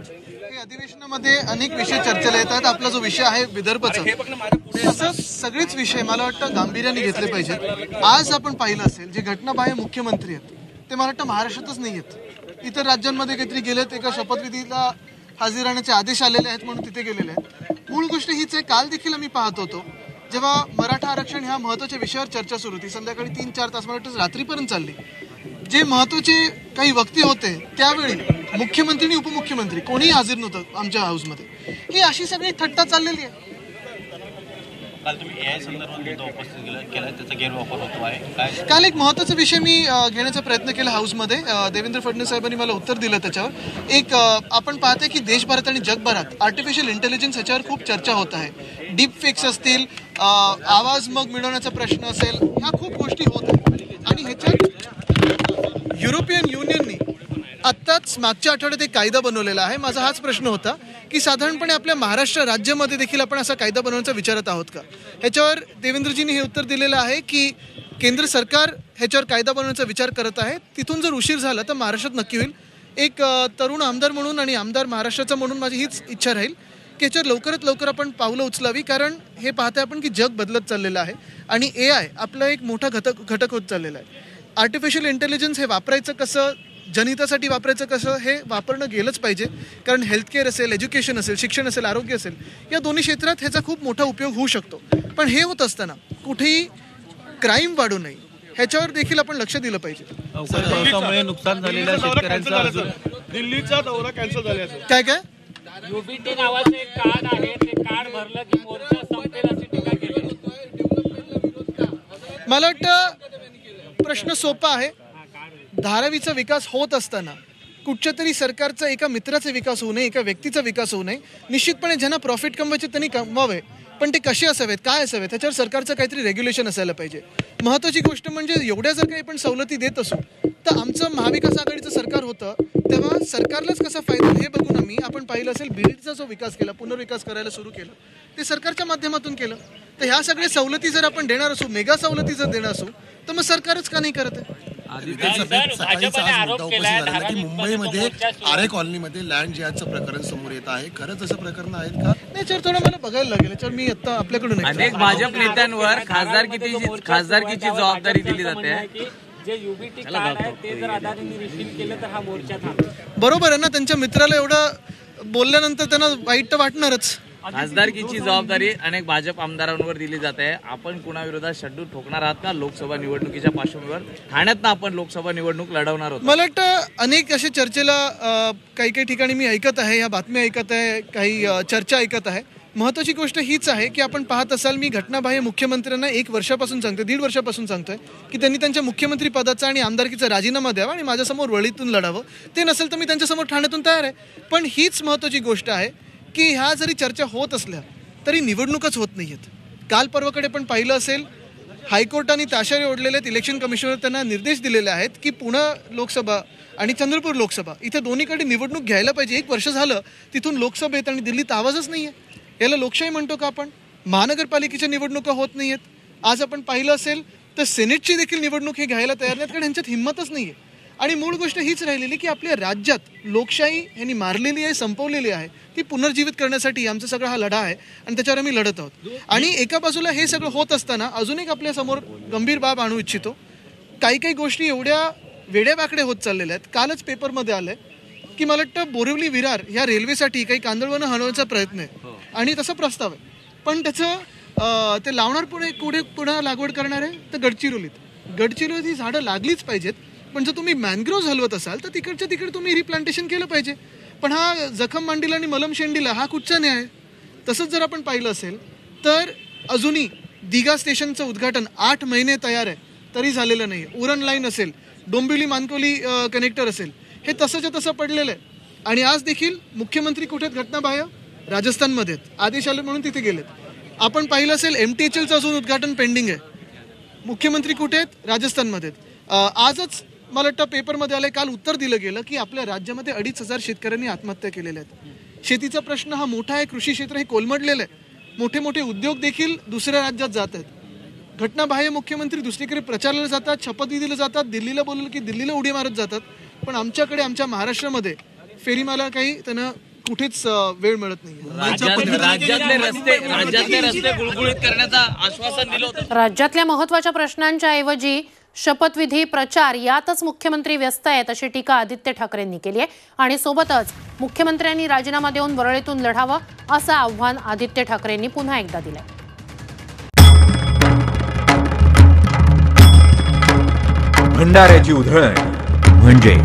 अधिवेशनामध्ये अनेक विषय चर्चेला येतात. आपला जो विषय आहे विदर्भचा, तसंच सगळेच विषय मला वाटतं गांभीर्याने घेतले पाहिजेत. आज आपण पाहिलं असेल जे घटनाबाह्य मुख्यमंत्री आहेत ते मला वाटतं महाराष्ट्रातच नाही आहेत, इतर राज्यांमध्ये काहीतरी गेलेत, एका शपथविधीला हजर राहण्याचे आदेश आलेले आहेत म्हणून तिथे गेलेले आहेत. मूळ गोष्ट हीच आहे. काल देखील आम्ही पाहत होतो जेव्हा मराठा आरक्षण ह्या महत्वाच्या विषयावर चर्चा सुरू होती, संध्याकाळी 3-4 तास मला वाटतं रात्रीपर्यंत चालली. जे महत्वाचे काही वक्ते होते त्यावेळी मुख्यमंत्री आणि उपमुख्यमंत्री कोणीही हजर नव्हतं आमच्या हाऊसमध्ये. ही अशी सगळी थट्टा चाललेली आहे. काल एक महत्वाचा विषय मी घेण्याचा प्रयत्न केला हाऊसमध्ये. देवेंद्र फडणवीस साहेबांनी मला उत्तर दिलं त्याच्यावर. एक आपण पाहते की देशभरात आणि जगभरात आर्टिफिशियल इंटेलिजन्स ह्याच्यावर खूप चर्चा होत आहे. डीप फेक्स असतील, आवाज मग मिळवण्याचा प्रश्न असेल, ह्या खूप गोष्टी होत आहेत. आणि ह्याच्यात युरोपियन युनियनने आत्ताच मागच्या आठवड्यात एक कायदा बनवलेला आहे. माझा हाच प्रश्न होता की साधारणपणे आपल्या महाराष्ट्र राज्यामध्ये देखील आपण असा कायदा बनवण्याचा विचारत आहोत का. ह्याच्यावर देवेंद्रजींनी हे उत्तर दिलेलं आहे की केंद्र सरकार ह्याच्यावर कायदा बनवण्याचा विचार करत आहे. तिथून जर उशीर झाला तर महाराष्ट्रात नक्की होईल. एक तरुण आमदार म्हणून आणि आमदार महाराष्ट्राचा म्हणून माझी हीच इच्छा राहील की ह्याच्यावर लवकरात लवकर आपण पावलं उचलावी. कारण हे पाहताय आपण की जग बदलत चाललेलं आहे आणि AI आपला एक मोठा घटक होत चाललेला आहे. आर्टिफिशियल इंटेलिजन्स हे वापरायचं कसं, जनहितासाठी वापरायचं कसं, हे वापरणं गेलंच पाहिजे. कारण हेल्थकेअर असेल, एज्युकेशन असेल, शिक्षण असेल, आरोग्य असेल, या दोन्ही क्षेत्रात ह्याचा खूप मोठा उपयोग होऊ शकतो. पण हे होत असताना कुठेही क्राईम वाढू नये ह्याच्यावर देखील आपण लक्ष दिलं पाहिजे. नुकसान झालेल्या शेतकऱ्यांचा दिल्लीचा दौरा कॅन्सल झाल्याचं काय काय युबीटी नावाचं एक कार्ड आहे, ते कार्ड भरलं की मोर्चा संपेल अशी टीका केली. मला वाटतं प्रश्न सोपा आहे. धारावीचा विकास होत असताना कुठच्या तरी सरकारचा एका मित्राचा विकास होऊ नये, एका व्यक्तीचा विकास होऊ नये. निश्चितपणे ज्यांना प्रॉफिट कमवायचे त्यांनी कमवावे, पण ते कसे असावेत, काय असावेत, त्याच्यावर सरकारचं काहीतरी रेग्युलेशन असायला पाहिजे. महत्त्वाची गोष्ट म्हणजे एवढ्या जर काही आपण सवलती देत असू तर आमचं महाविकास आघाडीचं सरकार होतं तेव्हा सरकारलाच कसा फायदा हे बघून आपण पाहिलं असेल बीडचा जो विकास केला, पुनर्विकास करायला सुरू केलं, ते सरकारच्या माध्यमातून केलं. तर ह्या सगळ्या सवलती जर आपण देणार असू, मेगा सवलती जर देणार असू, तर मग सरकारच का नाही करत आहे. मुंबईमध्ये आरे कॉलनीमध्ये लँड जिहादचं प्रकरण समोर येत आहे. खरंच असं प्रकरण आहेत का? याच्यावर थोडं मला बघायला लागेल. याच्यावर मी आता आपल्याकडून अनेक भाजप नेत्यांवर खासदारकीची जबाबदारी दिली जाते. जे युबीटी कार्ड आहे ते जर अदानींनी रिसीव्ह केलं तर हा मोर्चा थांबेल. बरोबर आहे ना. त्यांच्या मित्राला एवढं बोलल्यानंतर त्यांना वाईट तर वाटणारच. खासदारकीची जबाबदारी अनेक भाजप आमदारांवर दिली जाते. आपण कुणाविरोधात शड्डू ठोकणार आहात का? लोकसभा निवडणुकीच्या पार्श्वभूमीवर ठाण्यात आपण लोकसभा निवडणूक लढवणार आहोत. मला वाटतं अनेक अशा चर्चेला काही काही ठिकाणी मी ऐकत आहे, या बातम्या ऐकत आहे, काही चर्चा ऐकत आहे. महत्त्वाची गोष्ट हीच आहे की आपण पाहत असाल मी घटनाबाह्य मुख्यमंत्र्यांना 1 वर्षापासून सांगतोय, 1.5 वर्षापासून सांगतोय की त्यांनी त्यांच्या मुख्यमंत्री पदाचा आणि आमदारकीचा राजीनामा द्यावा आणि माझ्यासमोर वळीतून लढावं. ते नसेल तर मी त्यांच्यासमोर ठाण्यातून तयार आहे. पण हीच महत्त्वाची गोष्ट आहे की ह्या जरी चर्चा होत असल्या तरी निवडणूकच होत नाही आहेत. काल परवाकडे पण पाहिलं असेल हायकोर्टाने ताशारे ओढलेले आहेत. इलेक्शन कमिशनर त्यांना निर्देश दिलेले आहेत की पुणे लोकसभा आणि चंद्रपूर लोकसभा इथे दोन्हीकडे निवडणूक घ्यायला पाहिजे. 1 वर्ष झालं तिथून लोकसभेत आणि दिल्लीत आवाजच नाही आहे. याला लोकशाही म्हणतो का आपण? महानगरपालिकेच्या निवडणुका होत नाही आहेत. आज आपण पाहिलं असेल तर सेनेटची देखील निवडणूक हे घ्यायला तयार नाहीत, कारण ह्यांच्यात हिंमतच नाही आहे. आणि मूळ गोष्ट हीच राहिलेली की आपल्या राज्यात लोकशाही यांनी मारलेली आहे, संपवलेली आहे. ती पुनर्जीवित करण्यासाठी आमचा सगळा हा लढा आहे आणि त्याच्यावर आम्ही लढत आहोत. आणि एका बाजूला हे सगळं होत असताना अजून एक आपल्यासमोर गंभीर बाब आणू इच्छितो. काही गोष्टी एवढ्या वेड्यावाकड्या होत चाललेल्या आहेत. कालच पेपरमध्ये आलंय की मला वाटतं बोरिवली विरार ह्या रेल्वेसाठी काही कांदळवनं हलवण्याचा प्रयत्न आहे आणि तसा प्रस्ताव आहे. पण त्याचं ते लावणार पुढे लागवड करणार आहे तर गडचिरोलीत ही झाडं लागलीच पाहिजेत. पण जर तुम्ही मॅनग्रोव्ह हलवत असाल तर तिकडच्या तिकडे तुम्ही रिप्लांटेशन केलं पाहिजे. पण हा जखम मांडीला आणि मलम शेंडीला हा कुठचा न्याय? तसंच जर आपण पाहिलं असेल तर अजूनही दिघा स्टेशनचं उद्घाटन 8 महिने तयार आहे तरी झालेलं नाही. उरण लाईन असेल, डोंबिवली मानकोली कनेक्टर असेल, हे तसंच्या तसं पडलेलं आहे. आणि आज देखील मुख्यमंत्री कुठे आहेत? घटनाबाह्य राजस्थानमध्ये आहेत. आदेश आले म्हणून तिथे गेलेत. आपण पाहिलं असेल MTHLचं अजून उद्घाटन पेंडिंग आहे. मुख्यमंत्री कुठे आहेत? राजस्थानमध्ये आहेत. आजच मला वाटतं पेपरमध्ये आलंय, काल उत्तर दिलं गेलं की आपल्या राज्यामध्ये 2,500 शेतकऱ्यांनी आत्महत्या केलेल्या आहेत. शेतीचा प्रश्न हा मोठा आहे. कृषी क्षेत्र हे कोलमडलेलं आहे. मोठे मोठे उद्योग देखील दुसऱ्या राज्यात जात आहेत. घटनाबाह्य मुख्यमंत्री दुसरीकडे प्रचाराला जातात, शपथविधीला जातात, दिल्लीला बोललं की दिल्लीला उडी मारत जातात. पण आमच्याकडे आमच्या महाराष्ट्रामध्ये फेरीमाला काही त्यांना कुठेच वेळ मिळत नाही. राज्यातले रस्ते गुळगुळीत करण्याचं आश्वासन दिलं होतं. राज्यातल्या महत्त्वाच्या प्रश्नांच्या ऐवजी शपथविधी प्रचार यातच मुख्यमंत्री व्यस्त आहेत अशी टीका आदित्य ठाकरेंनी केली आहे. आणि सोबतच मुख्यमंत्र्यांनी राजीनामा देऊन वरळीतून लढावं असं आव्हान आदित्य ठाकरेंनी पुन्हा एकदा दिलंय. भंडाऱ्याची उधळण म्हणजे